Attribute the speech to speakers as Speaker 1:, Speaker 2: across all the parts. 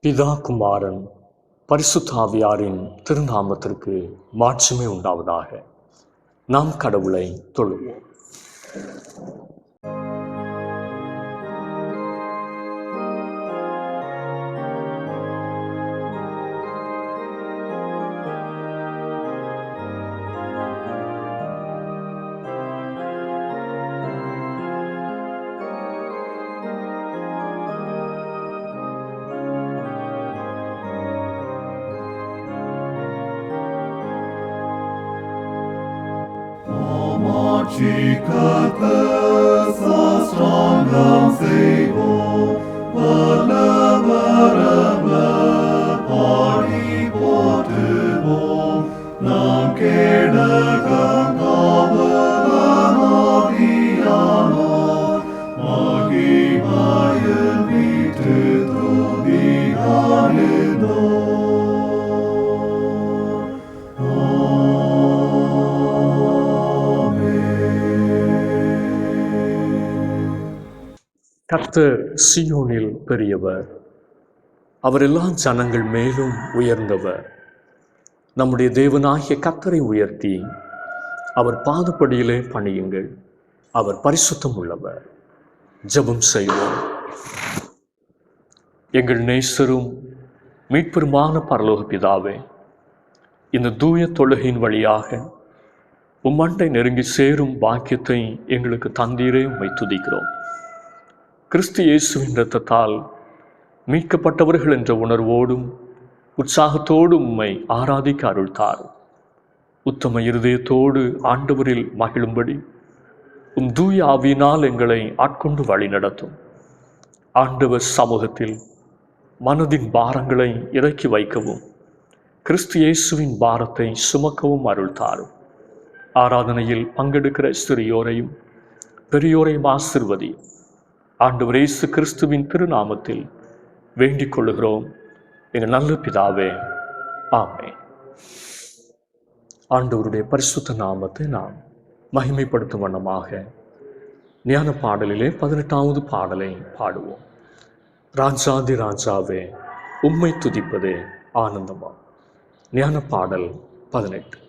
Speaker 1: பிதா, குமாரன், பரிசுத்த ஆவியாரின் திருநாமத்திற்கு மாட்சிமை உண்டாவதாக. நாம் கடவுளை தொழுவோம்.
Speaker 2: Cicată să strângem seiul, vălăvărăvă, pari potrebo, n-am chedăgăm cavălănodiano, maghibai învită trudiganendo.
Speaker 1: கர்த்தர் சீயோனில் பெரியவர், அவர் எல்லா ஜனங்கள் மேலும் உயர்ந்தவர். நம்முடைய தேவனாகிய கர்த்தரை உயர்த்தி அவர் பாதப்படியிலே பணியுங்கள், அவர் பரிசுத்தம் உள்ளவர். ஜெபம் செய்வோம். எங்கள் நேசரும் மீட்பெருமான பரலோக பிதாவே, இந்த தூய தொழுகையின் வழியாக உம்மண்டை நெருங்கி சேரும் பாக்கியத்தை எங்களுக்கு தந்தீரே, உம்மை துதிக்கிறோம். கிறிஸ்து இயேசுவின் இரத்தத்தால் மீட்கப்பட்டவர்கள் என்ற உணர்வோடும் உற்சாகத்தோடும் உம்மை ஆராதிக்க அருள்தார். உத்தம இருதயத்தோடு ஆண்டவரில் மகிழும்படி உம் தூய ஆவியினால் எங்களை ஆட்கொண்டு வழி நடத்தும். ஆண்டவர் சமூகத்தில் மனதின் பாரங்களை இறக்கி வைக்கவும், கிறிஸ்து இயேசுவின் பாரத்தை சுமக்கவும் அருள்தாரும். ஆராதனையில் பங்கெடுக்கிற சிறியோரையும் பெரியோரையும் ஆசிர்வதியும். ஆண்டவர் இயேசு கிறிஸ்துவின் திருநாமத்தில் வேண்டிக் கொள்ளுகிறோம் எங்கள் நல்ல பிதாவே, ஆமென். ஆண்டவருடைய பரிசுத்த நாமத்தை நாம் மகிமைப்படுத்தும் வண்ணமாக ஞான பாடலிலே 18வது பாடலை பாடுவோம். ராஜாதி ராஜாவே, உம்மை துதிப்பதே ஆனந்தமா. ஞான பாடல் 18.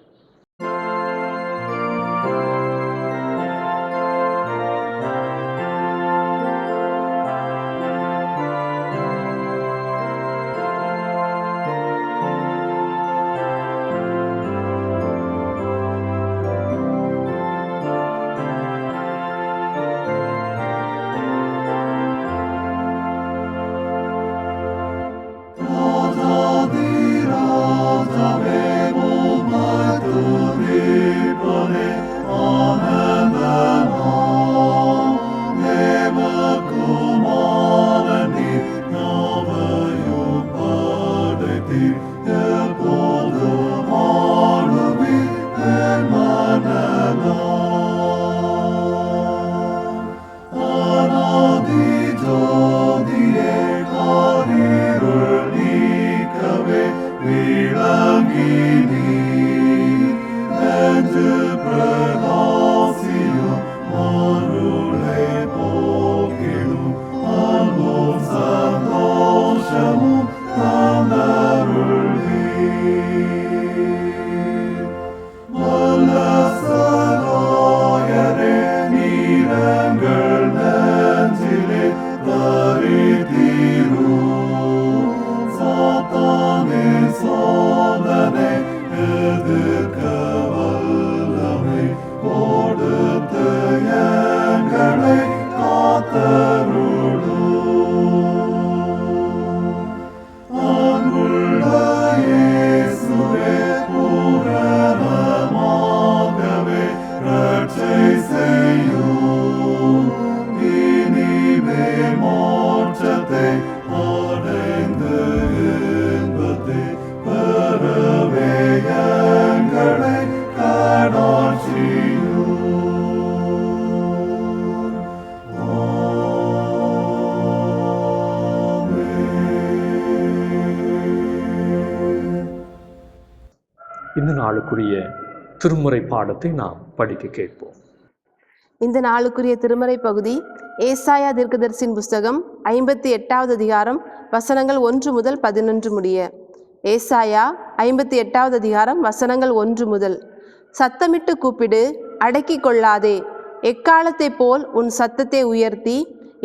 Speaker 1: இந்த நாளுக்குரிய திருமுறை பாடத்தை நாம் படிக்க கேட்போம்.
Speaker 3: இந்த நாளுக்குரிய திருமறை பகுதி ஏசாயா தீர்க்கதரிசியின் புஸ்தகம் 58வது அதிகாரம் வசனங்கள் 1 முதல் 11 முடிய. ஏசாயா 58வது அதிகாரம் வசனங்கள் 1 முதல். சத்தமிட்டு கூப்பிடு, அடக்கி கொள்ளாதே. எக்காலத்தைப் போல் உன் சத்தத்தை உயர்த்தி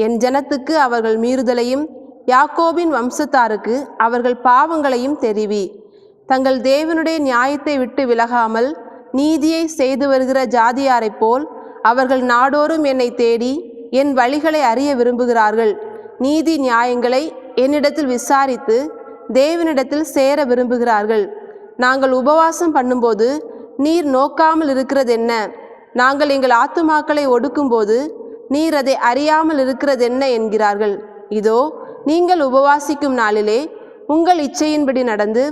Speaker 3: என் ஜனத்துக்கு அவர்கள் மீறுதலையும் யாக்கோபின் வம்சத்தாருக்கு அவர்கள் பாவங்களையும் தெரிவி. தங்கள் தேவனுடைய நியாயத்தை விட்டு விலகாமல் நீதியை செய்து வருகிற ஜாதியாரைப் போல் அவர்கள் நாடோறும் என்னை தேடி என் வழிகளை அறிய விரும்புகிறார்கள். நீதி நியாயங்களை என்னிடத்தில் விசாரித்து தேவனிடத்தில் சேர விரும்புகிறார்கள். நாங்கள் உபவாசம் பண்ணும்போது நீர் நோக்காமல் இருக்கிறதென்ன? நாங்கள் எங்கள் ஆத்துமாக்களை ஒடுக்கும்போது நீர் அதை அறியாமல் இருக்கிறதென்ன என்கிறார்கள். இதோ, நீங்கள் உபவாசிக்கும் நாளிலே உங்கள் இச்சையின்படி நடந்து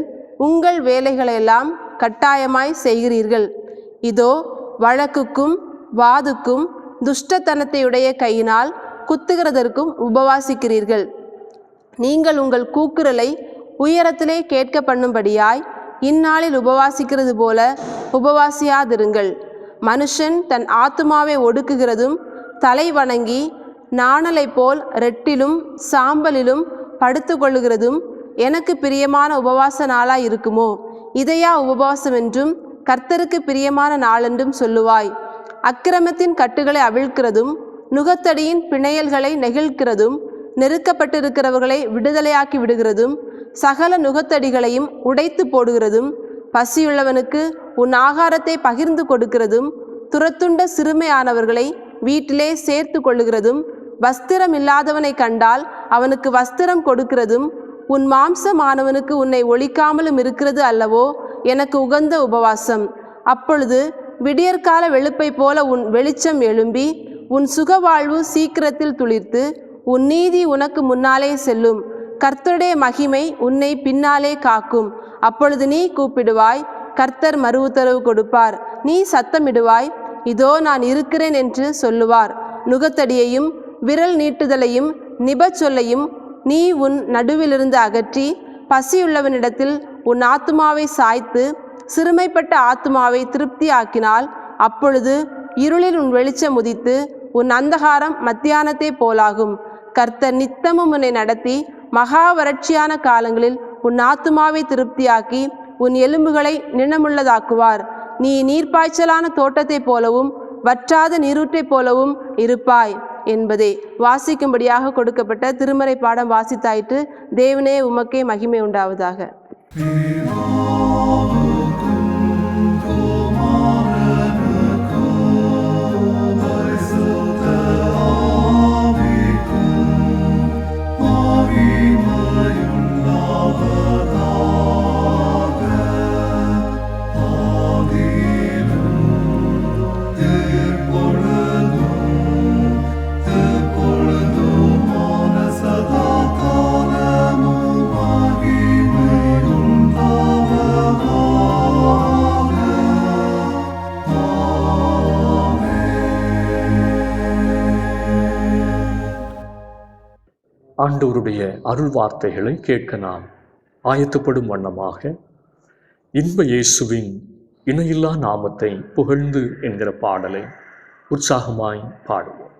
Speaker 3: உங்கள் வேலைகளெல்லாம் கட்டாயமாய் செய்கிறீர்கள். இதோ, வழக்குக்கும் வாதுக்கும் துஷ்டத்தனத்தையுடைய கையினால் குத்துகிறதற்கும் உபவாசிக்கிறீர்கள். நீங்கள் உங்கள் கூக்குரலை உயரத்திலே கேட்க பண்ணும்படியாய் இந்நாளில் உபவாசிக்கிறது போல உபவாசியாதிருங்கள். மனுஷன் தன் ஆத்துமாவை ஒடுக்குகிறதும் தலை வணங்கி நாணலை போல் ரெட்டிலும் சாம்பலிலும் படுத்து கொள்ளுகிறதும் எனக்கு பிரியமான உபவாச நாளாய் இருக்குமோ? இதையா உபவாசம் என்றும் கர்த்தருக்கு பிரியமான நாளென்றும் சொல்லுவாய்? அக்கிரமத்தின் கட்டுகளை அவிழ்க்கிறதும் நுகத்தடியின் பிணையல்களை நெகிழ்கிறதும் நெருக்கப்பட்டிருக்கிறவர்களை விடுதலையாக்கி விடுகிறதும் சகல நுகத்தடிகளையும் உடைத்து போடுகிறதும் பசியுள்ளவனுக்கு உன் ஆகாரத்தை பகிர்ந்து கொடுக்கிறதும் துரத்துண்ட சிறுமையானவர்களை வீட்டிலே சேர்த்து கொள்ளுகிறதும் வஸ்திரம் இல்லாதவனை கண்டால் அவனுக்கு வஸ்திரம் கொடுக்கிறதும் உன் மாம்சமானவனுக்கு உன்னை ஒழிக்காமலும் இருக்கிறது அல்லவோ எனக்கு உகந்த உபவாசம். அப்பொழுது விடியற்கால வெளுப்பை போல உன் வெளிச்சம் எழும்பி உன் சுகவாழ்வு சீக்கிரத்தில் துளிர்த்து உன் நீதி உனக்கு முன்னாலே செல்லும். கர்த்தருடைய மகிமை உன்னை பின்னாலே காக்கும். அப்பொழுது நீ கூப்பிடுவாய், கர்த்தர் மறு உத்தரவு கொடுப்பார். நீ சத்தமிடுவாய், இதோ நான் இருக்கிறேன் என்று சொல்லுவார். நுகத்தடியையும் விரல் நீட்டுதலையும் நிபச்சொல்லையும் நீ உன் நடுவிலிருந்து அகற்றி பசியுள்ளவனிடத்தில் உன் ஆத்துமாவை சாய்த்து சிறுமைப்பட்ட ஆத்துமாவை திருப்தி ஆக்கினால் அப்பொழுது இருளில் உன் வெளிச்சம் உதித்து உன் அந்தகாரம் மத்தியானத்தை போலாகும். கர்த்தர் நித்தமும் உன்னை நடத்தி மகா வறட்சியான காலங்களில் உன் ஆத்துமாவை திருப்தியாக்கி உன் எலும்புகளை நினமுள்ளதாக்குவார். நீ நீர்ப்பாய்ச்சலான தோட்டத்தைப் போலவும் வற்றாத நீரூற்றைப் போலவும் இருப்பாய் என்பதே வாசிக்கும்படியாக கொடுக்கப்பட்ட திருமறை பாடம் வாசித்தாயிற்று. தேவனே உமக்கே மகிமை உண்டாவதாக.
Speaker 1: ஆண்டவருடைய அருள் வார்த்தைகளை கேட்க நாம் ஆயத்தப்படும் வண்ணமாக இன்ப இயேசுவின் இணையில்லா நாமத்தை புகழ்ந்து என்கிற பாடலை உற்சாகமாய் பாடுவோம்.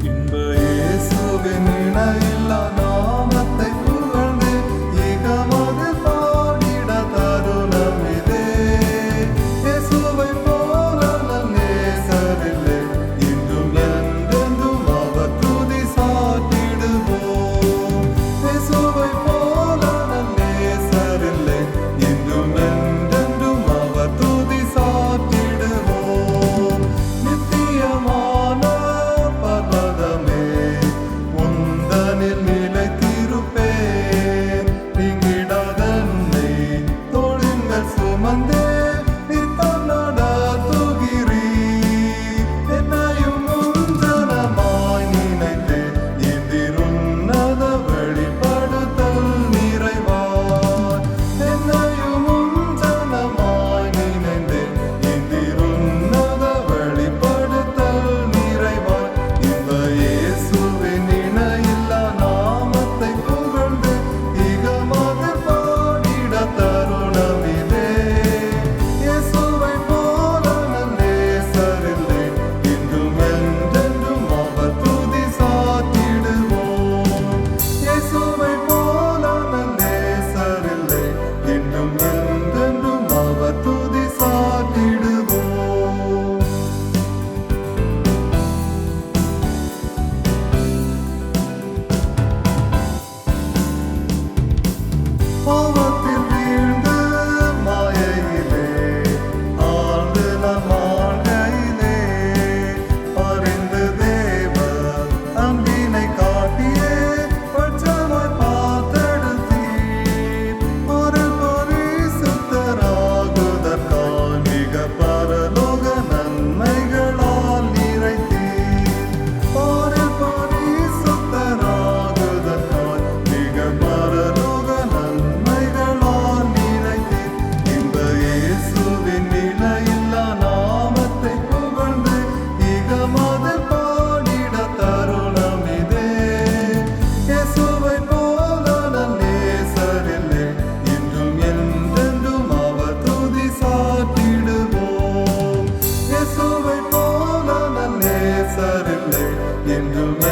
Speaker 2: இன்ப இயேசுவின் இணையில்லா நாமத்தை புகழ்ந்து ஏகமாக பாடிட தருணம் இதே. இயேசுவை போல நேசரில்லை, இன்றும் என்றென்றும் அவர் துதி சாற்றிடுவோம். இயேசுவை போல நேசரில்லை, இன்றும் என்றென்றும் அவர் துதி சாற்றிடுவோம். நித்தியமான பர்வதமே உன்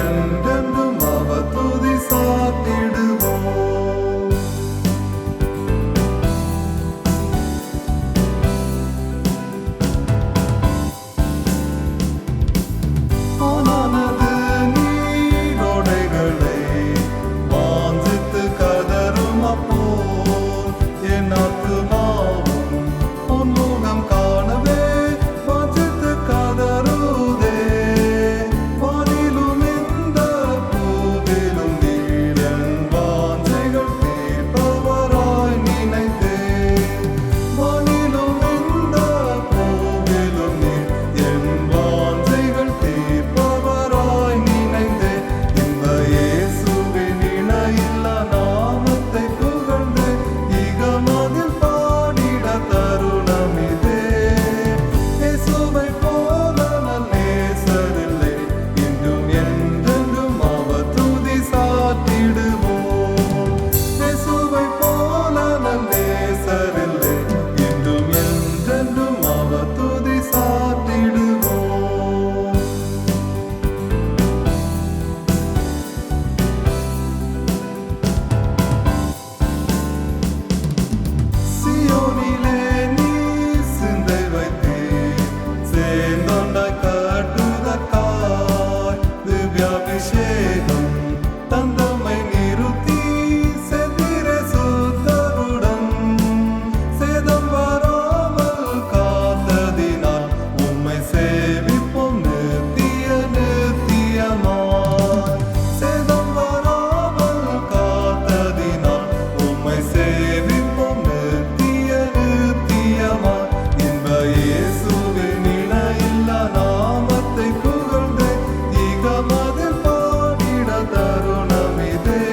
Speaker 2: என்றென்றும் அவர் துதி சாத்திடுவோம். ஆனது நீரோடைகளை வாஞ்சித்து கதரும் அப்போல் என் ஆத்துமாவும் உன் முகம் காணவே வாஞ்சித்து கதறுதே. வானிலும் இந்த பூவிலும் நீர் என் வாஞ்சைகள் தீர்ப்பவராய் நினைத்தேன். வானிலும் இந்த பூவிலும் நீர் என் வாஞ்சைகள் தீர்ப்பவராய் நினைந்தேன். இந்த இயேசுவின் இணையில்லா நாமத்தை புகழ்ந்து இகமதில் பாடிட தருணம் இதே. இயேசுவை போல நல்லேசரில்லை, இன்றும் என்றென்றும் அவர் துதி சாத்திடுவோம். இயேசுவை போல நல்லேசரில்லை, இன்றும் என்றென்றும் அவர் துதி சாத்திடுவோம். சியோனிலே நீ சிந்தை வைத்தீர், சேர்ந்தொண்டாய் கட்டுதற்காய் திவ்யாபிஷேகம் தந்தமை நிறுத்தி செந்திரே சுத்தருடன் சேதம் வராமல் காத்ததினால் உம்மை சேவிப்போம் நித்திய நித்தியமாய். சேதம் வராமல் காத்ததினால் உம்மை சேவிப்போம் நித்திய நித்தியமாய். இன்ப இயேசுவின் இணையில்லா நாமத்தை புகழ்ந்து இகமதில் பாடிட தருணம் இதே.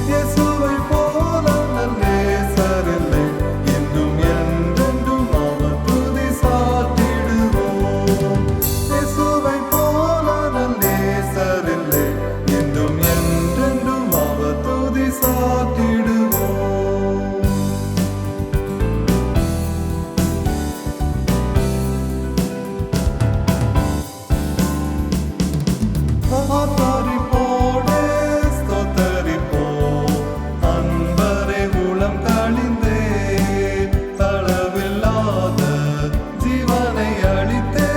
Speaker 2: இயேசுவை போல நல்லேசரில்லை, இன்றும் என்றென்றும் அவர் துதி சாத்திடுவோம். இயேசுவை போல நல்லேசரில்லை, இன்றும் என்றென்றும் அவர் துதி சாத்திடுவோம். ஆர்ப்பரிப்போடே ஸ்தோத்தரிப்போம், அன்பரே உளம் கழிந்தே. அளவில்லாத ஜீவனை அளித்தே,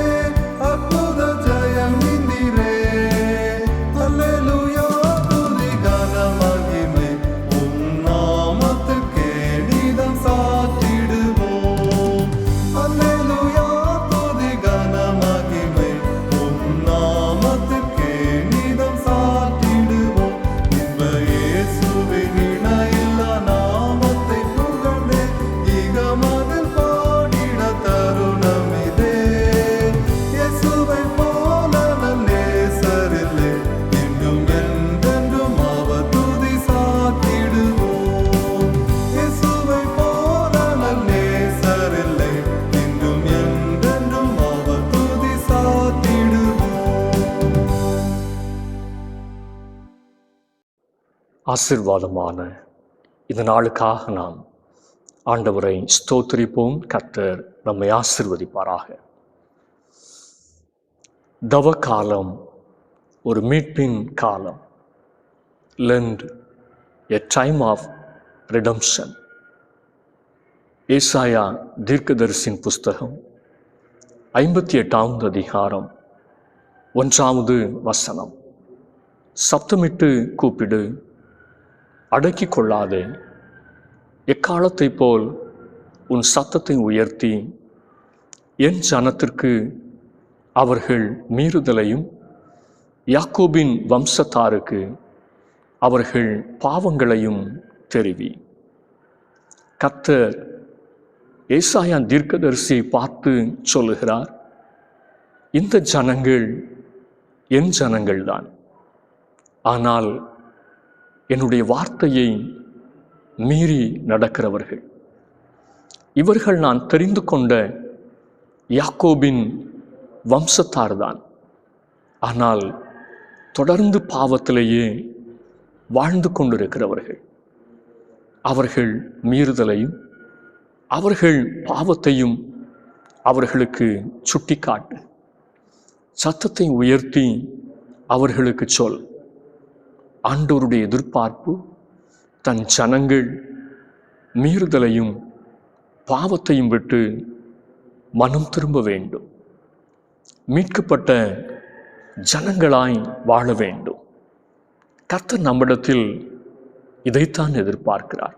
Speaker 2: அற்புத ஜெயம் நீரே. அல்லேலூயா துதி கன மகிமை உம் நாமத்துக்கே நிதம் சாத்திடுவோம். அல்லேலூயா துதி கன மகிமை உம் நாமத்துக்கே நிதம் சாத்திடுவோம். இன்ப இயேசுவின் இணையில்லா நாமத்தை புகழ்ந்தே இகமதில் பாடிட தருணம் இதே. இயேசுவை போல நல்லேசரில்லை, இன்றும் என்றென்றும் அவர் துதி சாத்திடுவோம். இயேசுவை போல நல்லேசரில்லை, இன்றும் என்றென்றும் அவர் துதி சாத்திடுவோம்.
Speaker 1: ஆசீர்வாதமான இந்த நாளுக்காக நாம் ஆண்டவரை ஸ்தோத்திரிப்போம். கர்த்தர் நம்மை ஆசீர்வதிப்பாராக. தவ காலம் ஒரு மீட்பின் காலம். Lent a time of redemption. ஏசாயா தீர்க்கதரிசியின் புஸ்தகம் 58வது அதிகாரம் 1வது வசனம். சப்தமிட்டு கூப்பிடு, அடக்கிக் கொள்ளாதே. எக்காலத்தைப் போல் உன் சத்தத்தை உயர்த்தி என் ஜனத்திற்கு அவர்கள் மீறுதலையும் யாக்கோபின் வம்சத்தாருக்கு அவர்கள் பாவங்களையும் தெரிவி. கர்த்தர் ஏசாயா தீர்க்கதரிசியை பார்த்து சொல்லுகிறார், இந்த ஜனங்கள் என் ஜனங்கள்தான், ஆனால் என்னுடைய வார்த்தையை மீறி நடக்கிறவர்கள். இவர்கள் நான் தெரிந்து கொண்ட யாக்கோபின் வம்சத்தார்தான், ஆனால் தொடர்ந்து பாவத்திலேயே வாழ்ந்து கொண்டிருக்கிறவர்கள். அவர்கள் மீறுதலையும் அவர்கள் பாவத்தையும் அவர்களுக்கு சுட்டிக்காட்டு. சத்தத்தை உயர்த்தி அவர்களுக்கு சொல், ஆண்டவருடைய எதிர்பார்ப்பு தன் ஜனங்கள் மீறுதலையும் பாவத்தையும் விட்டு மனம் திரும்ப வேண்டும், மீட்கப்பட்ட ஜனங்களாய் வாழ வேண்டும். கர்த்தர் நம்மிடத்தில் இதைத்தான் எதிர்பார்க்கிறார்.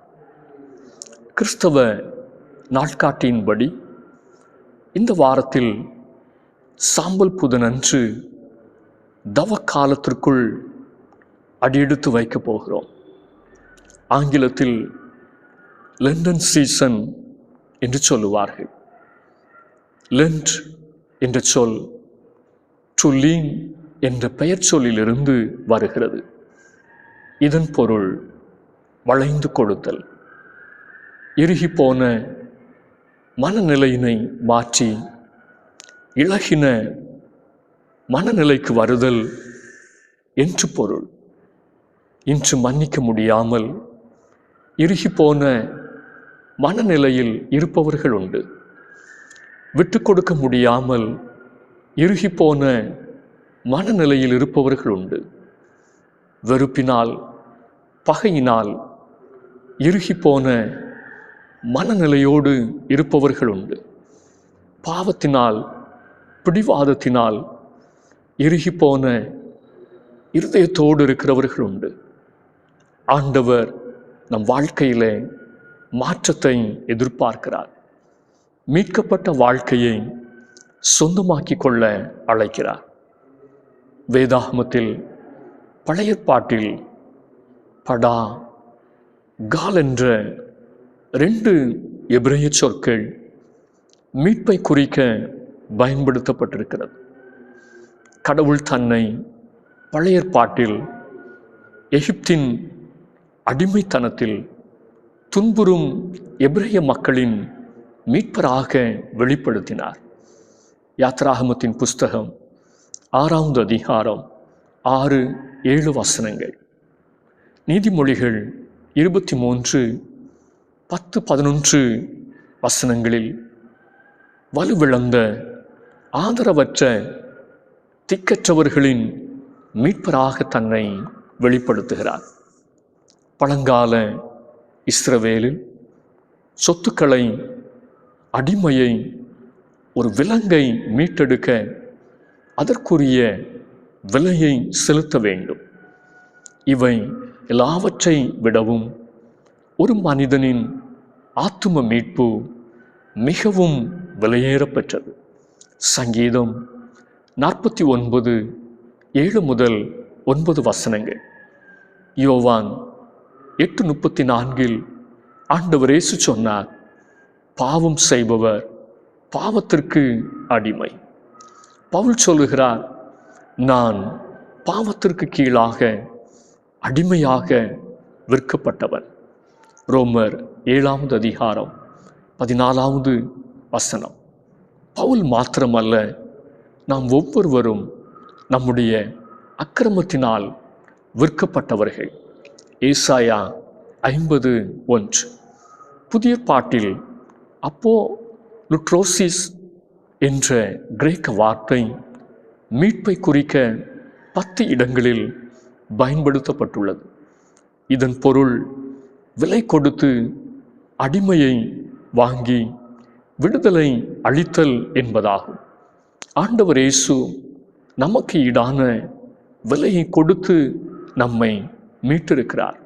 Speaker 1: கிறிஸ்தவ நாட்காட்டியின்படி இந்த வாரத்தில் சாம்பல் புதனன்று தவ காலத்திற்குள் அடியெடுத்து வைக்கப் போகிறோம். ஆங்கிலத்தில் லெண்டன் சீசன் என்று சொல்லுவார்கள். லெண்ட் என்ற சொல் டு லீன் என்ற பெயர் சொல்லிலிருந்து வருகிறது. இதன் பொருள் வளைந்து கொடுத்தல், இறுகி போன மனநிலையினை மாற்றி இளகின மனநிலைக்கு வருதல் என்று பொருள். இன்று மன்னிக்க முடியாமல் இறுகி போன மனநிலையில் இருப்பவர்கள் உண்டு. விட்டு கொடுக்க முடியாமல் இறுகி போன மனநிலையில் இருப்பவர்கள் உண்டு. வெறுப்பினால் பகையினால் இறுகி போன மனநிலையோடு இருப்பவர்கள் உண்டு. பாவத்தினால் பிடிவாதத்தினால் இறுகி போன இருதயத்தோடு இருக்கிறவர்கள் உண்டு. ஆண்டவர் நம் வாழ்க்கையிலே மாற்றத்தை எதிர்பார்க்கிறார். மீட்கப்பட்ட வாழ்க்கையை சொந்தமாக்கி கொள்ள அழைக்கிறார். வேதாகமத்தில் பழைய ஏற்பாட்டில் படா கால் என்ற 2 எபிரேய சொற்கள் மீட்பை குறிக்க பயன்படுத்தப்பட்டிருக்கிறது. கடவுள் தன்னை பழைய ஏற்பாட்டில் எகிப்தின் அடிமைத்தனத்தில் துன்புறும் எபிரேய மக்களின் மீட்பராக வெளிப்படுத்தினார். யாத்ராகமத்தின் புஸ்தகம் 6வது அதிகாரம் 6-7 வசனங்கள், நீதிமொழிகள் 23 10-11 வசனங்களில் வலுவிழந்த ஆதரவற்ற திக்கற்றவர்களின் மீட்பராக தன்னை வெளிப்படுத்துகிறார். பழங்கால இஸ்ரவேலில் சொத்துக்களை, அடிமையை, ஒரு விலங்கை மீட்டெடுக்க அதற்குரிய விலையை செலுத்த வேண்டும். இவை எல்லாவற்றை விடவும் ஒரு மனிதனின் ஆத்தும மீட்பு மிகவும் விலையேறப்பெற்றது. சங்கீதம் 49:7-9 வசனங்கள். யோவான் 8:34 ஆண்டவர் இயேசு சொன்னார், பாவம் செய்பவர் பாவத்திற்கு அடிமை. பவுல் சொல்லுகிறார், நான் பாவத்திற்கு கீழாக அடிமையாக விற்கப்பட்டவன். ரோமர் 7வது அதிகாரம் 14வது வசனம். பவுல் மாத்திரமல்ல, நாம் ஒவ்வொருவரும் நம்முடைய அக்கிரமத்தினால் விற்கப்பட்டவர்கள். ஏசாயா 50:1. புதிய பாட்டில் அப்போலுட்ரோசிஸ் என்ற கிரேக்க வார்த்தை மீட்பை குறிக்க 10 இடங்களில் பயன்படுத்தப்பட்டுள்ளது. இதன் பொருள் விலை கொடுத்து அடிமையை வாங்கி விடுதலை அளித்தல் என்பதாகும். ஆண்டவர் இயேசு நமக்கு ஈடான விலையை கொடுத்து நம்மை மீட்டிருக்கிறார்.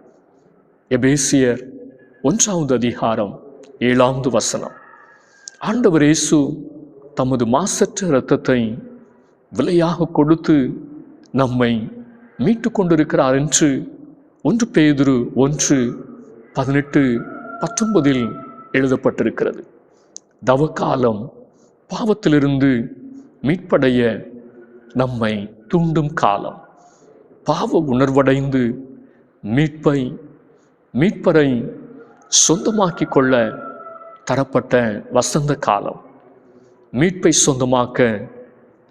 Speaker 1: எபேசியர் 1வது அதிகாரம் 7வது வசனம். ஆண்டவர் இயேசு தமது மாசற்ற இரத்தத்தை விலையாக கொடுத்து நம்மை மீட்டு கொண்டிருக்கிறார் என்று 1 பேதுரு 1:18-19 எழுதப்பட்டிருக்கிறது. தவக்காலம் பாவத்திலிருந்து மீட்படைய நம்மை தூண்டும் காலம். பாவ உணர்வடைந்து மீட்பரை சொந்தமாக்கி கொள்ள தரப்பட்ட வசந்த காலம். மீட்பை சொந்தமாக்க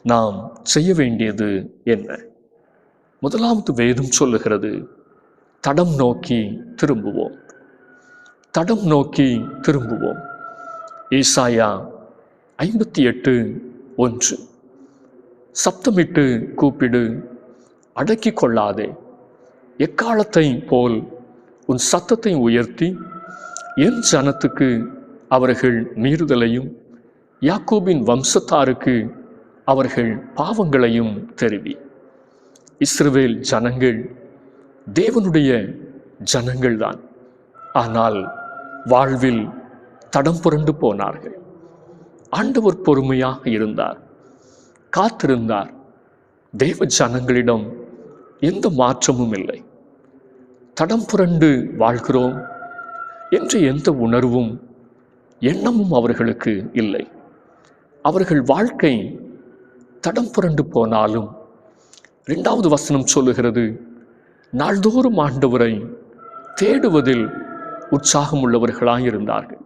Speaker 1: நாம் செய்ய வேண்டியது என்ன? முதலாவது வேதம் சொல்லுகிறது, தடம் நோக்கி திரும்புவோம். தடம் நோக்கி திரும்புவோம். ஏசாயா 58:1. சப்தமிட்டு கூப்பிடு, அடக்கிக் கொள்ளாதே. எக்காலத்தை போல் உன் சத்தத்தை உயர்த்தி என் ஜனத்துக்கு அவர்கள் மீறுதலையும் யாக்கோபின் வம்சத்தாருக்கு அவர்கள் பாவங்களையும் தெரிவி. இஸ்ரவேல் ஜனங்கள் தேவனுடைய ஜனங்கள்தான், ஆனால் வாழ்வில் தடம் புரண்டு போனார்கள். ஆண்டவர் பொறுமையாக இருந்தார், காத்திருந்தார். தேவ ஜனங்களிடம் எந்த மாற்றமும் இல்லை. தடம் புரண்டு வாழ்கிறோம் என்ற எந்த உணர்வும் எண்ணமும் அவர்களுக்கு இல்லை. அவர்கள் வாழ்க்கை தடம் புரண்டு போனாலும் 2வது வசனம் சொல்லுகிறது, நாள்தோறும் ஆண்டவரை தேடுவதில் உற்சாகமுள்ளவர்களாயிருந்தார்கள்.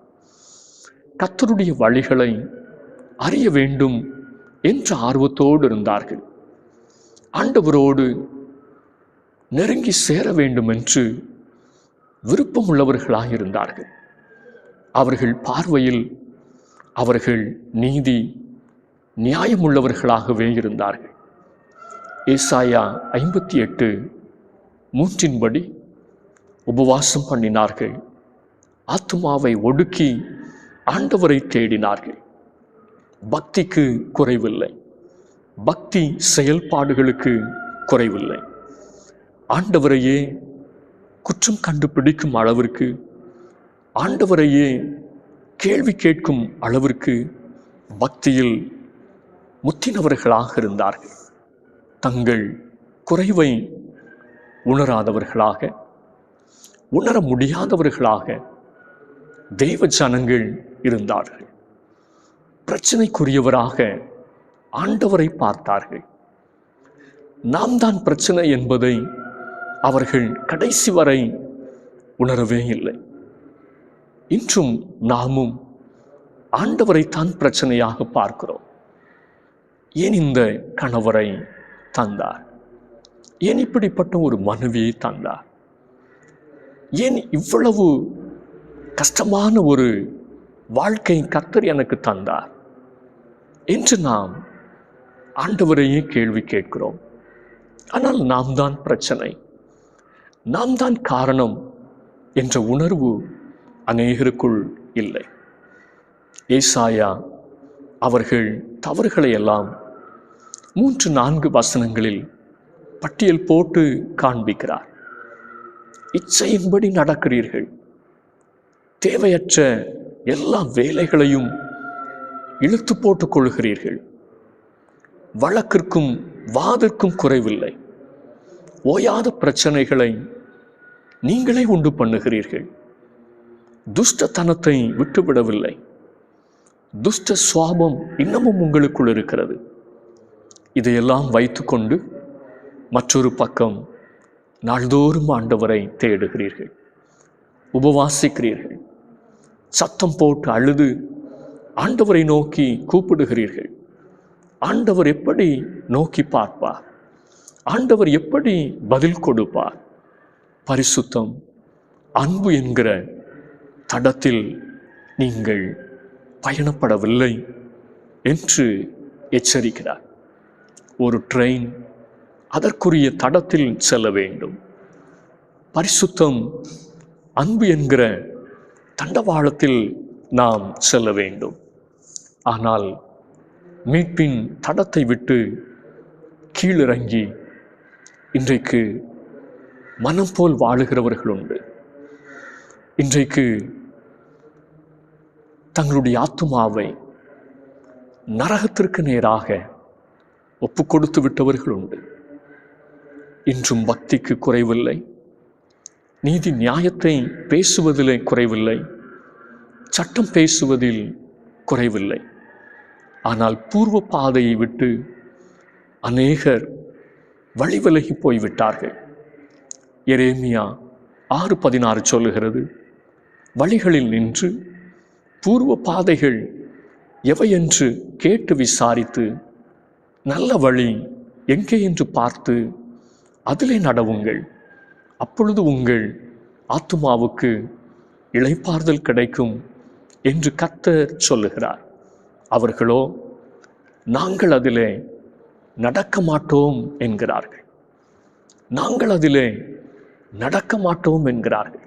Speaker 1: கர்த்தருடைய வழிகளை அறிய வேண்டும் என்ற ஆர்வத்தோடு இருந்தார்கள். ஆண்டவரோடு நெருங்கி சேர வேண்டும் என்று விருப்பமுள்ளவர்களாயிருந்தார்கள். அவர்கள் பார்வையில் அவர்கள் நீதி நியாயமுள்ளவர்களாகவே இருந்தார்கள். ஏசாயா 58:3 உபவாசம் பண்ணினார்கள், ஆத்துமாவை ஒடுக்கி ஆண்டவரை தேடினார்கள். பக்திக்கு குறைவில்லை, பக்தி செயல்பாடுகளுக்கு குறைவில்லை. ஆண்டவரையே குற்றம் கண்டுபிடிக்கும் அளவிற்கு, ஆண்டவரையே கேள்வி கேட்கும் அளவிற்கு பக்தியில் முத்தினவர்களாக இருந்தார்கள். தங்கள் குறைவை உணராதவர்களாக, உணர முடியாதவர்களாக தெய்வ ஜனங்கள் இருந்தார்கள். பிரச்சனைக்குரியவராக ஆண்டவரை பார்த்தார்கள். நாம் தான் பிரச்சனை என்பதை அவர்கள் கடைசி வரை உணரவே இல்லை. இன்றும் நாமும் ஆண்டவரை தான் பிரச்சனையாக பார்க்கிறோம். ஏன் இந்த கணவரை தந்தார்? ஏன் இப்படிப்பட்ட ஒரு மனைவியை தந்தார்? ஏன் இவ்வளவு கஷ்டமான ஒரு வாழ்க்கை கர்த்தர் எனக்கு தந்தார் என்று நாம் ஆண்டவரையே கேள்வி கேட்கிறோம். ஆனால் நாம் தான் பிரச்சனை, நாம் தான் காரணம் என்ற உணர்வு அநேகருக்குள் இல்லை. ஏசாயா அவர்கள் தவறுகளை எல்லாம் 3-4 வசனங்களில் பட்டியல் போட்டு காண்பிக்கிறார். இச்சையின்படி நடக்கிறீர்கள், தேவையற்ற எல்லா வேலைகளையும் இழுத்து போட்டுக் கொள்கிறீர்கள், வழக்கிற்கும் வாதிற்கும் குறைவில்லை, ஓயாத பிரச்சனைகளை நீங்களே உண்டு பண்ணுகிறீர்கள், துஷ்டத்தனத்தை விட்டுவிடவில்லை, துஷ்ட சுவாபம் இன்னமும் உங்களுக்குள் இருக்கிறது. இதையெல்லாம் வைத்துக்கொண்டு மற்றொரு பக்கம் நாள்தோறும் ஆண்டவரை தேடுகிறீர்கள், உபவாசிக்கிறீர்கள், சத்தம் போட்டு அழுது ஆண்டவரை நோக்கி கூப்பிடுகிறீர்கள். ஆண்டவர் எப்படி நோக்கி பார்ப்பார்? ஆண்டவர் எப்படி பதில் கொடுப்பார்? பரிசுத்தம், அன்பு என்கிற தடத்தில் நீங்கள் பயணப்படவில்லை என்று எச்சரிக்கிறார். ஒரு ட்ரெயின் அதற்குரிய தடத்தில் செல்ல வேண்டும். பரிசுத்தம், அன்பு என்கிற தண்டவாளத்தில் நாம் செல்ல வேண்டும். ஆனால் மீட்பின் தடத்தை விட்டு கீழிறங்கி இன்றைக்கு மனம் போல் வாழுகிறவர்கள் உண்டு. இன்றைக்கு தங்களுடைய ஆத்துமாவை நரகத்திற்கு நேராக ஒப்பு கொடுத்து விட்டவர்கள் உண்டு. இன்றும் பக்திக்கு குறைவில்லை, நீதி நியாயத்தை பேசுவதிலே குறைவில்லை, சட்டம் பேசுவதில் குறைவில்லை. ஆனால் பூர்வ பாதையை விட்டு அநேகர் வழி விலகி போய்விட்டார்கள். எரேமியா 6:16 சொல்லுகிறது, வழிகளில் நின்று பூர்வ பாதைகள் எவையென்று கேட்டு விசாரித்து நல்ல வழி எங்கே என்று பார்த்து அதிலே நடவுங்கள், அப்பொழுது உங்கள் ஆத்துமாவுக்கு இளைப்பாறுதல் கிடைக்கும் என்று கர்த்தர் சொல்லுகிறார். அவர்களோ நாங்கள் அதிலே நடக்க மாட்டோம் என்கிறார்கள். நாங்கள் அதிலே நடக்க மாட்டோம் என்கிறார்கள்.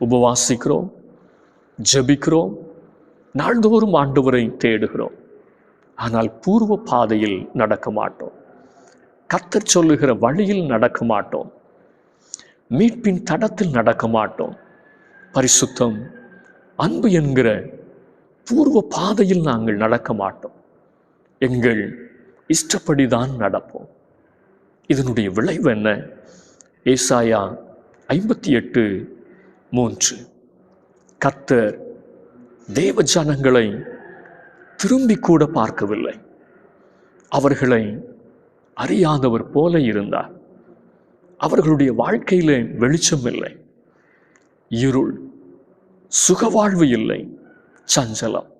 Speaker 1: உபவாசிக்கிறோம், ஜெபிக்கிறோம், நாள்தோறும் ஆண்டவரை தேடுகிறோம். ஆனால் பூர்வ பாதையில் நடக்க மாட்டோம். கர்த்தர் சொல்லுகிற வழியில் நடக்க மாட்டோம். மீட்பின் தடத்தில் நடக்க மாட்டோம். பரிசுத்தம், அன்பு என்கிற பூர்வ பாதையில் நாங்கள் நடக்க மாட்டோம். எங்கள் இஷ்டப்படிதான் நடப்போம். இதனுடைய விளைவு என்ன? ஏசாயா 58:3. கர்த்தர் தேவ ஜனங்களை திரும்பி கூட பார்க்கவில்லை. அவர்களை அறியாதவர் போல இருந்தார். அவர்களுடைய வாழ்க்கையிலே வெளிச்சம் இல்லை, இருள், சுகவாழ்வு இல்லை, சஞ்சலம்.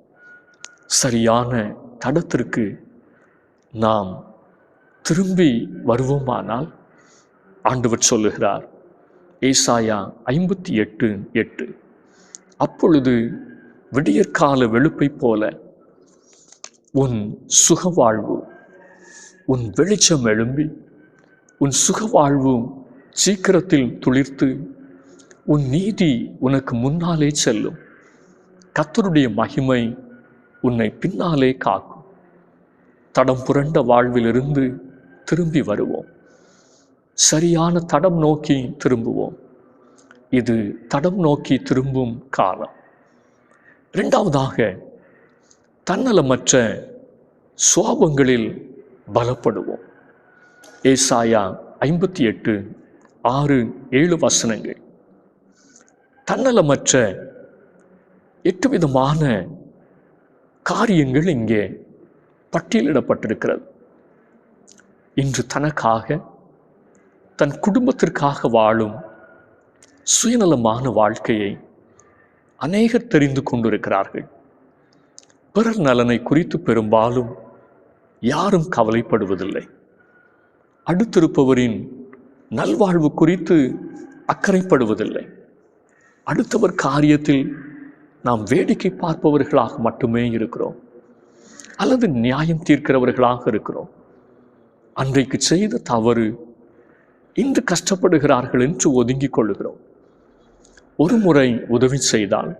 Speaker 1: சரியான தடத்திற்கு நாம் திரும்பி வருவோமானால் ஆண்டவர் சொல்லுகிறார், ஏசாயா 58:8, அப்பொழுது விடியற்கால வெளுப்பை போல உன் சுகவாழ்வு, உன் வெளிச்சம் எழும்பி உன் சுகவாழ்வு சீக்கிரத்தில் துளிர்த்து உன் நீதி உனக்கு முன்னாலே செல்லும். கர்த்தருடைய மகிமை உன்னை பின்னாலே காக்கும். தடம் புரண்ட வாழ்விலிருந்து திரும்பி வருவோம். சரியான தடம் நோக்கி திரும்புவோம். இது தடம் நோக்கி திரும்பும் காலம். இரண்டாவதாக, தன்னலமற்ற சுவாபங்களில் பலப்படுவோம். ஏசாயா 58:6-7 தன்னலமற்ற 8 விதமான காரியங்கள் இங்கே பட்டியலிடப்பட்டிருக்கிறது. இன்று தனக்காக, தன் குடும்பத்திற்காக வாழும் சுயநலமான வாழ்க்கையை அநேகர் தெரிந்து கொண்டிருக்கிறார்கள். பிறர் நலனை குறித்து பெரும்பாலும் யாரும் கவலைப்படுவதில்லை. அடுத்திருப்பவரின் நல்வாழ்வு குறித்து அக்கறைப்படுவதில்லை. அடுத்தவர் காரியத்தில் நாம் வேடிக்கை பார்ப்பவர்களாக மட்டுமே இருக்கிறோம், அல்லது நியாயம் தீர்க்கிறவர்களாக இருக்கிறோம். அன்றைக்கு செய்த தவறு இன்று கஷ்டப்படுகிறார்கள் என்று ஒதுங்கிக் கொள்ளுகிறோம். ஒரு முறை உதவி செய்தால்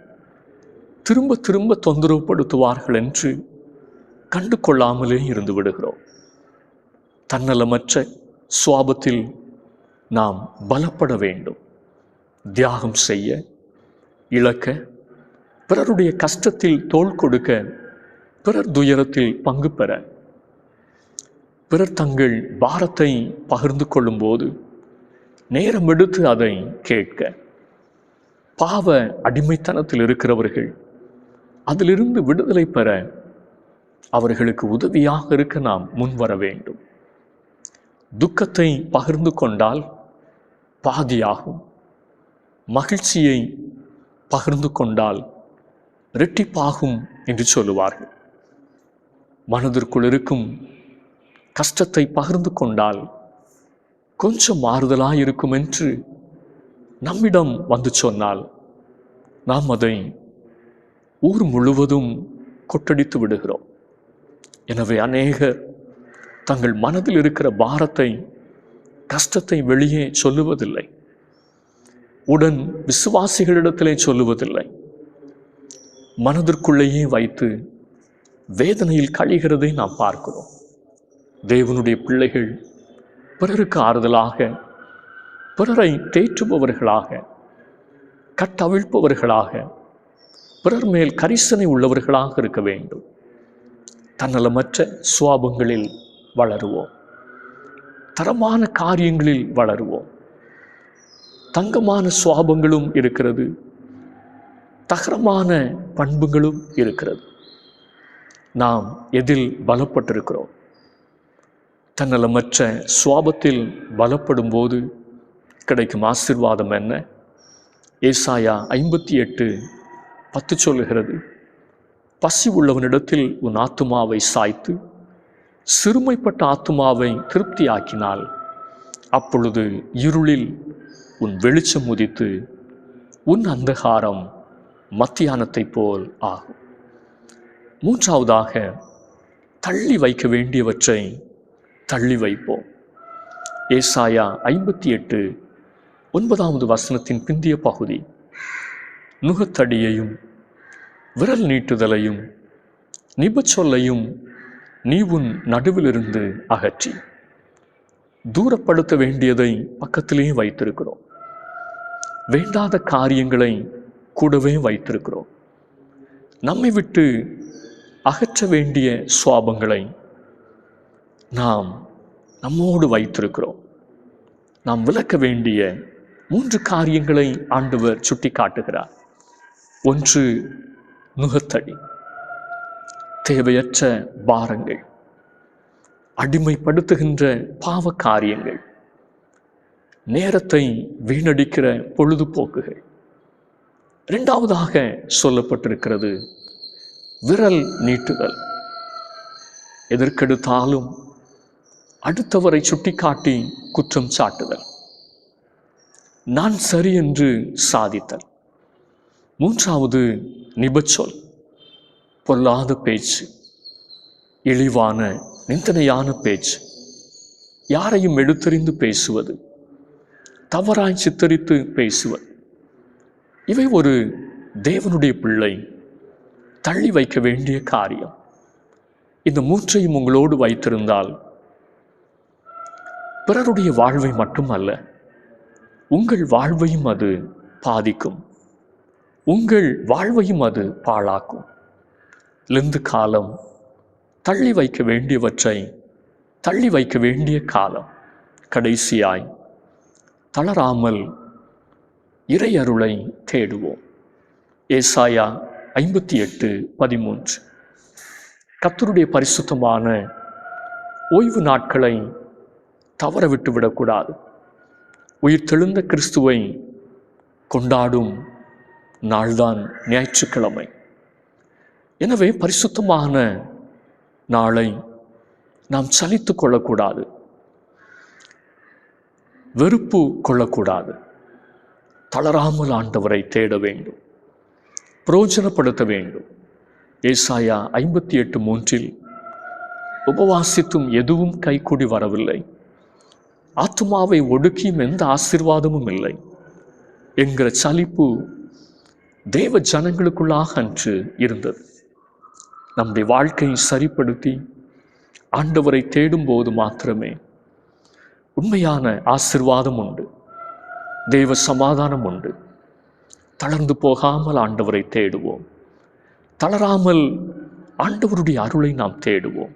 Speaker 1: திரும்ப திரும்ப தொந்தரவுப்படுத்துவார்கள் என்று கண்டு கொள்ளாமலே இருந்து விடுகிறோம். தன்னலமற்ற சுவாபத்தில் நாம் பலப்பட வேண்டும். தியாகம் செய்ய, இழக்க, பிறருடைய கஷ்டத்தில் தோள் கொடுக்க, பிறர் துயரத்தில் பங்கு பெற, பிறர் தங்கள் பாரத்தை பகிர்ந்து கொள்ளும் போது நேரம் எடுத்து அதை கேட்க, பாவ அடிமைத்தனத்தில் இருக்கிறவர்கள் அதிலிருந்து விடுதலை பெற அவர்களுக்கு உதவியாக இருக்க நாம் முன்வர வேண்டும். துக்கத்தை பகிர்ந்து கொண்டால் பாதியாகும். மகிழ்ச்சியை பகிர்ந்து கொண்டால் இரட்டிப்பாகும் என்று சொல்லுவார்கள். மனதிற்குள் இருக்கும் கஷ்டத்தை பகிர்ந்து கொண்டால் கொஞ்சம் மாறுதலாயிருக்கும் என்று நம்மிடம் வந்து சொன்னால் நாம் அதை ஊர் முழுவதும் கொட்டடித்து விடுகிறோம். எனவே அநேகர் தங்கள் மனதில் இருக்கிற பாரத்தை, கஷ்டத்தை வெளியே சொல்லுவதில்லை. உடன் விசுவாசிகளிடத்திலே சொல்லுவதில்லை. மனதிற்குள்ளேயே வைத்து வேதனையில் கழிகிறதை நாம் பார்க்கிறோம். தேவனுடைய பிள்ளைகள் பிறருக்கு ஆறுதலாக, பிறரை தேற்றுபவர்களாக, கட்டவிழ்ப்பவர்களாக, பிறர் மேல் கரிசனை உள்ளவர்களாக இருக்க வேண்டும். தன்னலமற்ற சுவாபங்களில் வளருவோம். தரமான காரியங்களில் வளருவோம். தங்கமான சுவாபங்களும் இருக்கிறது, தகரமான பண்புகளும் இருக்கிறது. நாம் எதில் பலப்பட்டிருக்கிறோம்? தன்னலமற்ற சுவாபத்தில் பலப்படும் போது கிடைக்கும் ஆசீர்வாதம் என்ன? ஏசாயா 58:10 சொல்லுகிறது, பசி உள்ளவனிடத்தில் உன் ஆத்துமாவை சாய்த்து சிறுமைப்பட்ட ஆத்துமாவை திருப்தியாக்கினால் அப்பொழுது இருளில் உன் வெளிச்சம் உதித்து உன் அந்தகாரம் மத்தியானத்தை போல் ஆகும். மூன்றாவதாக, தள்ளி வைக்க வேண்டியவற்றை தள்ளி வைப்போம். ஏசாயா 58 9வது வசனத்தின் பிந்திய பகுதி. நுகத்தடியையும் விரல் நீட்டுதலையும் நிபச்சொல்லையும் நீ உன் நடுவிலிருந்து அகற்றி தூரப்படுத்த வேண்டியதை பக்கத்திலேயே வைத்திருக்கிறோம். வேண்டாத காரியங்களை கூடவே வைத்திருக்கிறோம். நம்மை விட்டு அகற்ற வேண்டிய சுவாபங்களை நாம் நம்மோடு வைத்திருக்கிறோம். நாம் விளக்க வேண்டிய 3 காரியங்களை ஆண்டவர் சுட்டி காட்டுகிறார். 1, நுகத்தடி, தேவையற்ற பாரங்கள், அடிமைப்படுத்துகின்ற பாவ காரியங்கள், நேரத்தை வீணடிக்கிற பொழுதுபோக்குகள். 2வதாக சொல்லப்பட்டிருக்கிறது விரல் நீட்டுதல். எதற்கெடுத்தாலும் அடுத்தவரை சுட்டிக்காட்டி குற்றம் சாட்டுதல், நான் சரி என்று சாதித்தல். 3வது நிபச்சொல், பொல்லாத பேச்சு, இழிவான நிந்தனையான பேச்சு, யாரையும் எடுத்தறிந்து பேசுவது, தவறாய் சித்தரித்து பேசுவது. இவை ஒரு தேவனுடைய பிள்ளை தள்ளி வைக்க வேண்டிய காரியம். இந்த 3ஐயும் உங்களோடு வைத்திருந்தால் பிறருடைய வாழ்வை மட்டுமல்ல, உங்கள் வாழ்வையும் அது பாதிக்கும், உங்கள் வாழ்வையும் அது பாழாக்கும். லெந்து காலம் தள்ளி வைக்க வேண்டியவற்றை தள்ளி வைக்க வேண்டிய காலம். கடைசியாய் தளராமல் இறை அருளை தேடுவோம். ஏசாயா 58:13. கர்த்தருடைய பரிசுத்தமான ஓய்வு நாட்களை தவற விட்டு விடக்கூடாது. உயிர்த்தெழுந்த கிறிஸ்துவை கொண்டாடும் நாள்தான் ஞாயிற்றுக்கிழமை. எனவே பரிசுத்தமான நாளை நாம் சலித்து கொள்ளக்கூடாது, வெறுப்பு கொள்ளக்கூடாது. தளராமல் ஆண்டவரை தேட வேண்டும், பிரயோஜனப்படுத்த வேண்டும். ஏசாயா 58:3 உபவாசித்தும் எதுவும் கைகூடி வரவில்லை, ஆத்துமாவை ஒடுக்கியும் எந்த ஆசீர்வாதமும் இல்லை என்கிற சலிப்பு தேவ ஜனங்களுக்குள்ளாக அன்று இருந்தது. நம்முடைய வாழ்க்கையை சரிப்படுத்தி ஆண்டவரை தேடும்போது மாத்திரமே உண்மையான ஆசீர்வாதம் உண்டு, தேவ சமாதானம் உண்டு. தளர்ந்து போகாமல் ஆண்டவரை தேடுவோம், தளராமல் ஆண்டவருடைய அருளை நாம் தேடுவோம்.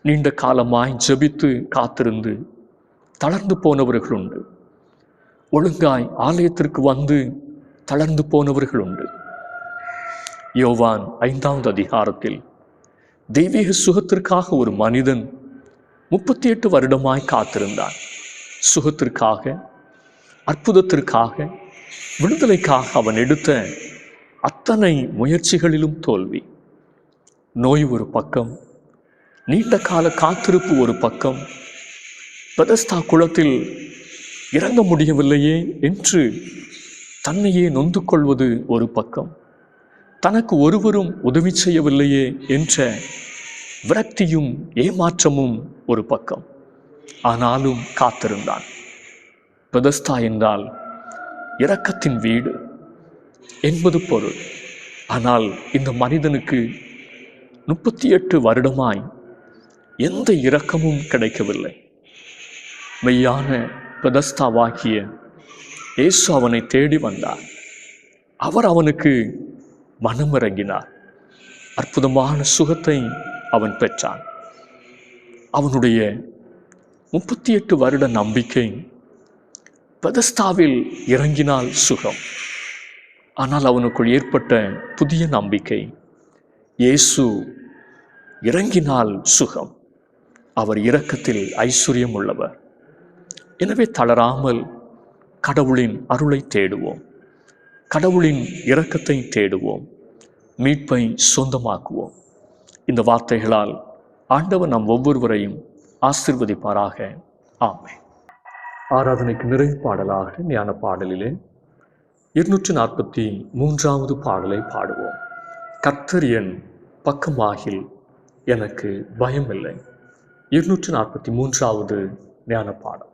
Speaker 1: நீண்ட காலமாய் ஜெபித்து காத்திருந்து தளர்ந்து போனவர்கள் உண்டு, ஒழுங்காய் ஆலயத்திற்கு வந்து தளர்ந்து போனவர்கள் உண்டு. யோவான் 5வது அதிகாரத்தில் தெய்வீக சுகத்திற்காக ஒரு மனிதன் 38 வருடமாய் காத்திருந்தான். சுகத்திற்காக, அற்புதத்திற்காக, விடுதலைக்காக அவன் எடுத்த அத்தனை முயற்சிகளிலும் தோல்வி. நோய் ஒரு பக்கம், நீண்ட கால காத்திருப்பு ஒரு பக்கம், பெதஸ்தா குளத்தில் இறங்க முடியவில்லையே என்று தன்னையே நொந்து கொள்வது ஒரு பக்கம், தனக்கு ஒருவரும் உதவி செய்யவில்லையே என்ற விரக்தியும் ஏமாற்றமும் ஒரு பக்கம். ஆனாலும் காத்திருந்தான். பெதஸ்தா என்றால் இரக்கத்தின் வீடு என்பது பொருள். ஆனால் இந்த மனிதனுக்கு 38 வருடமாய் எந்த இரக்கமும் கிடைக்கவில்லை. மெய்யான பெதஸ்தாவாகிய இயேசு அவனை தேடி வந்தார். அவர் அவனுக்கு மனமிறங்கினார். அற்புதமான சுகத்தை அவன் பெற்றான். அவனுடைய 38 வருட நம்பிக்கை பெதஸ்தாவில் இறங்கினால் சுகம். ஆனால் அவனுக்குள் ஏற்பட்ட புதிய நம்பிக்கை, இயேசு இறங்கினால் சுகம். அவர் இரக்கத்தில் ஐஸ்வர்யம் உள்ளவர். எனவே தளராமல் கடவுளின் அருளை தேடுவோம், கடவுளின் இரக்கத்தை தேடுவோம், மீட்பை சொந்தமாக்குவோம். இந்த வார்த்தைகளால் ஆண்டவர் நம் ஒவ்வொருவரையும் ஆசீர்வதிப்பாராக. ஆமென். ஆராதனைக்கு நிறைவு பாடலாக ஞான பாடலிலே 243வது பாடலை பாடுவோம். கர்த்தர் என் பக்கமாகில் எனக்கு பயமில்லை. 243வது ஞான பாடம்.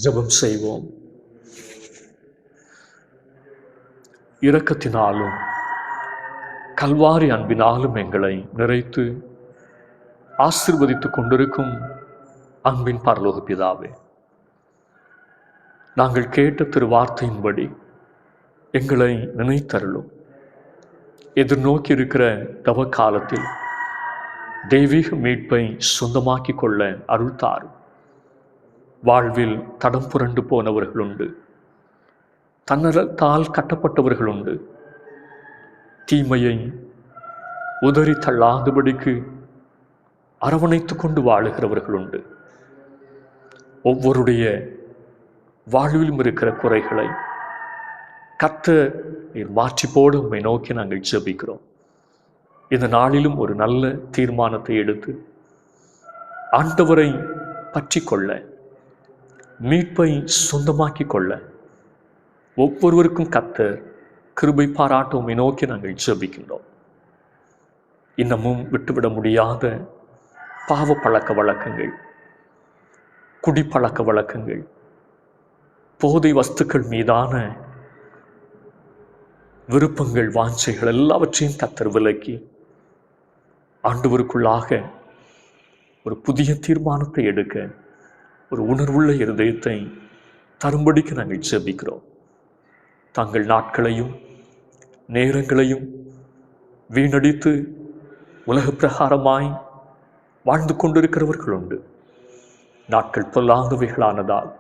Speaker 1: ஜெபம் செய்வோம். இரக்கத்தினாலும் கல்வாரி அன்பினாலும் எங்களை நிறைத்து ஆசீர்வதித்துக் கொண்டிருக்கும் அன்பின் பரலோக பிதாவே, நாங்கள் கேட்ட திருவார்த்தையின்படி எங்களை நினைத்தருளும். எதிர்நோக்கி இருக்கிற தவ காலத்தில் தெய்வீக மீட்பை சொந்தமாக்கி கொள்ள அருள் தாரும். வாழ்வில் தடம் புரண்டு போனவர்கள் உண்டு, தன்னலத்தால் கட்டப்பட்டவர்கள் உண்டு, தீமையை உதறி தள்ளாதபடிக்கு அரவணைத்துக் கொண்டு வாழுகிறவர்கள் உண்டு. ஒவ்வொருடைய வாழ்விலும் இருக்கிற குறைகளை கர்த்தர் நீர் மாற்றி போட உம்மை நோக்கி நாங்கள் ஜெபிக்கிறோம். இந்த நாளிலும் ஒரு நல்ல தீர்மானத்தை எடுத்து ஆண்டவரை பற்றி கொள்ள, மீட்பை சொந்தமாக்கி கொள்ள ஒவ்வொருவருக்கும் கர்த்தர் கிருபை பாராட்ட உம்மை நோக்கி நாங்கள் ஜெபிக்கின்றோம். இன்னமும் விட்டுவிட முடியாத பாவ பழக்க வழக்கங்கள், குடிப்பழக்க வழக்கங்கள், போதை வஸ்துக்கள் மீதான விருப்பங்கள், வாஞ்சைகள் எல்லாவற்றையும் கர்த்தர் விலக்கி ஆண்டவருக்குள்ளாக ஒரு புதிய தீர்மானத்தை எடுக்க ஒரு உணர்வுள்ள இருதயத்தை தரும்படிக்கு நாங்கள் ஜெபிக்கிறோம். தங்கள் நாட்களையும் நேரங்களையும் வீணடித்து உலக பிரகாரமாய் வாழ்ந்து கொண்டிருக்கிறவர்கள் உண்டு. நாட்கள் பொல்லாதவைகளானதால்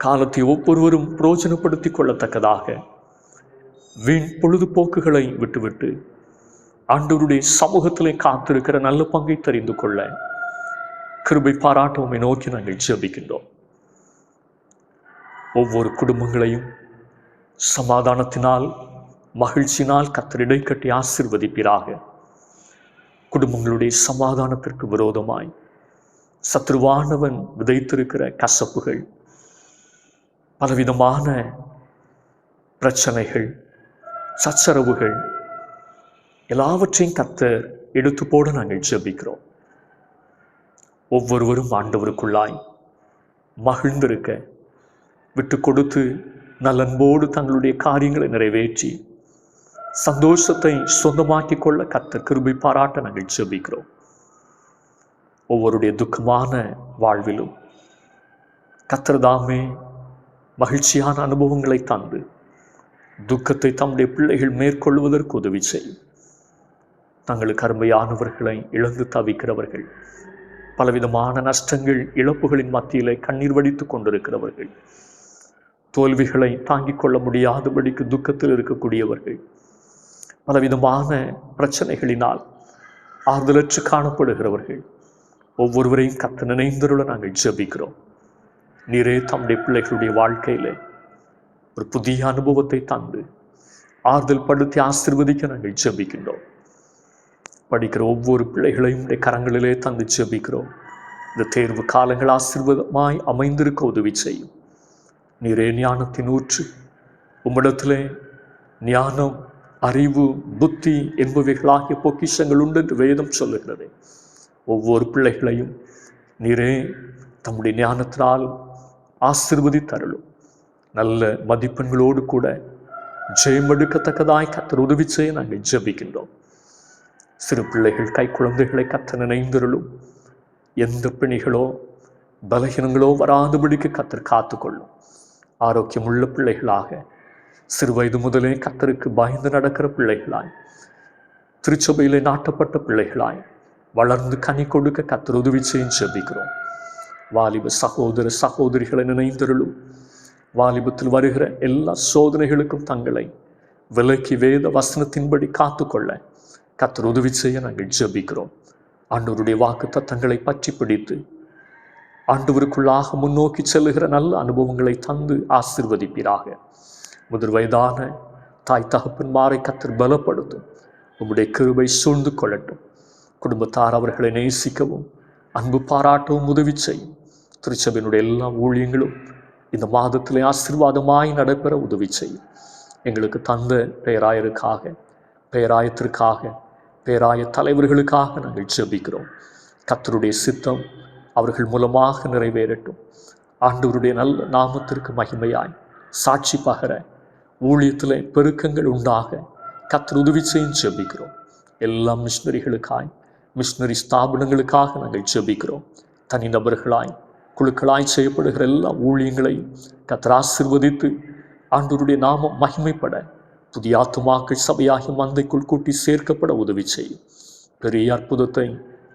Speaker 1: காலத்தை ஒவ்வொருவரும் பிரயோஜனப்படுத்திக் கொள்ளத்தக்கதாக வீண் பொழுதுபோக்குகளை விட்டுவிட்டு ஆண்டவருடைய சமூகத்திலே காத்திருக்கிற நல்ல பங்கை தெரிந்து கொள்ள கிருபை பாராட்டவுமை நோக்கி நாங்கள் ஜெபிக்கின்றோம். ஒவ்வொரு குடும்பங்களையும் சமாதானத்தினால் மகிழ்ச்சியினால் கர்த்தர் இடைக்கட்டி ஆசீர்வதிப்பீராக. குடும்பங்களுடைய சமாதானத்திற்கு விரோதமாய் சத்ருவானவன் விதைத்திருக்கிற கசப்புகள், பலவிதமான பிரச்சனைகள், சச்சரவுகள் எல்லாவற்றையும் கர்த்தர் எடுத்து போட நாங்கள் ஜெபிக்கிறோம். ஒவ்வொருவரும் ஆண்டவருக்குள்ளாய் மகிழ்ந்திருக்க, விட்டு கொடுத்து நலன்போடு தங்களுடைய காரியங்களை நிறைவேற்றி சந்தோஷத்தை சொந்தமாக்கிக் கொள்ள கர்த்தர் கிருபை பாராட்ட நாங்கள் ஜெபிக்கிறோம். ஒவ்வொருடைய துக்கமான வாழ்விலும் கர்த்தர் தாமே மகிழ்ச்சியான அனுபவங்களை தந்து துக்கத்தை தம்முடைய பிள்ளைகள் மேற்கொள்வதற்கு உதவி செய்யும். தங்களுக்கு அருமையானவர்களை இழந்து தவிக்கிறவர்கள், பலவிதமான நஷ்டங்கள் இழப்புகளின் மத்தியிலே கண்ணீர் வடித்து கொண்டிருக்கிறவர்கள், தோல்விகளை தாங்கிக் கொள்ள முடியாதபடிக்கு துக்கத்தில் இருக்கக்கூடியவர்கள், பலவிதமான பிரச்சனைகளினால் ஆறுதலற்று காணப்படுகிறவர்கள் ஒவ்வொருவரையும் கர்த்தர் நினைந்தருள நாங்கள் ஜெபிக்கிறோம். நீரே தம்முடைய பிள்ளைகளுடைய வாழ்க்கையிலே ஒரு புதிய அனுபவத்தை தந்து ஆறுதல் படுத்தி ஆசீர்வதிக்க நாங்கள் ஜெபிக்கின்றோம். படிக்கிற ஒவ்வொரு பிள்ளைகளையும் கரங்களிலே தந்து ஜெபிக்கிறோம். இந்த தேர்வு காலங்கள் ஆசீர்வாதமாய் அமைந்திருக்க உதவி செய்யும். நீரே ஞானத்தின் ஊற்று. உம்மிடத்திலே ஞானம், அறிவு, புத்தி என்பவைகளாகிய பொக்கிஷங்கள் உண்டு என்று வேதம் சொல்லுகிறது. ஒவ்வொரு பிள்ளைகளையும் நீரே தம்முடைய ஞானத்தினால் ஆசீர்வதித்தருளும். நல்ல மதிப்பெண்களோடு கூட ஜெயமெடுக்கத்தக்கதாய் கர்த்தர் உதவி செய்ய நாங்கள் ஜெபிக்கின்றோம். சிறு பிள்ளைகள், கை குழந்தைகளை கர்த்தர் நினைந்தருளும். எந்த பிணிகளோ பலகீனங்களோ வராதபடிக்கு கர்த்தர் காத்துக்கொள்ளும். ஆரோக்கியமுள்ள பிள்ளைகளாக, சிறு வயது முதலே கர்த்தருக்கு பயந்து நடக்கிற பிள்ளைகளாய், திருச்சபையிலே நாட்டப்பட்ட பிள்ளைகளாய் வளர்ந்து கனி கொடுக்க கர்த்தர் உதவி செய்ய ஜெபிக்கிறோம். வாலிப சகோதர சகோதரிகளை நினைந்தருளும். வாலிபத்தில் வருகிற எல்லா சோதனைகளுக்கும் தங்களை விலக்கி வேத வசனத்தின்படி காத்துக்கொள்ள கர்த்தர் உதவி செய்ய நாங்கள் ஜெபிக்கிறோம். ஆண்டவருடைய வாக்கு தத்தங்களை பற்றி பிடித்து ஆண்டவருக்குள்ளாக முன்னோக்கி செல்லுகிற நல்ல அனுபவங்களை தந்து ஆசீர்வதிப்பீராக. முதிர் வயதான தாய் தகப்பன்மாரை கர்த்தர் பலப்படுத்தும். உம்முடைய கிருபை சூழ்ந்து கொள்ளட்டும். குடும்பத்தார் அவர்களை நேசிக்கவும் அன்பு பாராட்டவும் உதவி செய்யும். திருச்சபையினுடைய எல்லா ஊழியங்களும் இந்த மாதத்திலே ஆசீர்வாதமாய் நடைபெற உதவி செய்யும். எங்களுக்கு தந்த பேராயருக்காக, பேராயத்திற்காக, பேராய தலைவர்களுக்காக நாங்கள் ஜெபிக்கிறோம். கர்த்தருடைய சித்தம் அவர்கள் மூலமாக நிறைவேறட்டும். ஆண்டவருடைய நல்ல நாமத்திற்கு மகிமையாய் சாட்சி பகர ஊழியத்திலே பெருக்கங்கள் உண்டாக கர்த்தர் உதவி செய்ய ஜெபிக்கிறோம். எல்லா மிஷனரிகளுக்காய், மிஷனரி ஸ்தாபனங்களுக்காக நாங்கள் ஜெபிக்கிறோம். தனிநபர்களாய், குழுக்களாய் செய்யப்படுகிற எல்லா ஊழியங்களையும் கர்த்தர் ஆசீர்வதித்து ஆண்டவருடைய நாமம் மகிமைப்பட புதிய ஆத்துமாக்கள் சபையாகி மந்தைக்குள் கூட்டி சேர்க்கப்பட உதவி செய்யும். பெரிய அற்புதத்தை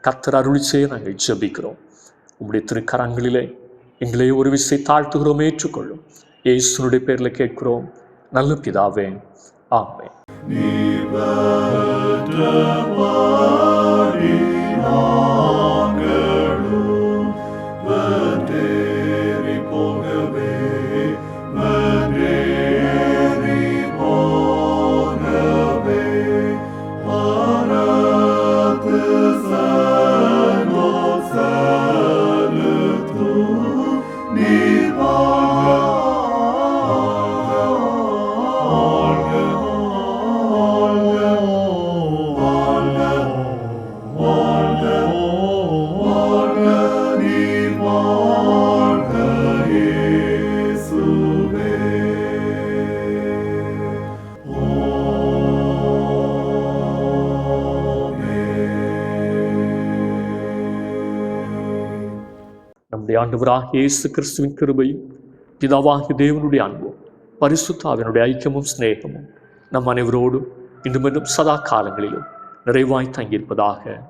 Speaker 1: கர்த்தர் அருளி செய்ய நாங்கள் ஜெபிக்கிறோம். உம்முடைய திருக்கரங்களிலே எங்களை ஒரு விசை தாழ்த்துகிறோம், ஏற்றுக்கொள்ளும். இயேசுனுடைய பேரில் கேட்கிறோம் நல்ல பிதாவே, ஆமென். ஆண்டவராகிய இயேசு கிறிஸ்துவின் கிருபையும் பிதாவாகிய தேவனுடைய அன்பும் பரிசுத்த ஆவியானவருடைய ஐக்கியமும் சிநேகமும் நம் அனைவரோடும் இன்றும் இன்னும் சதா காலங்களிலும் நிறைவாய் தங்கியிருப்பதாக.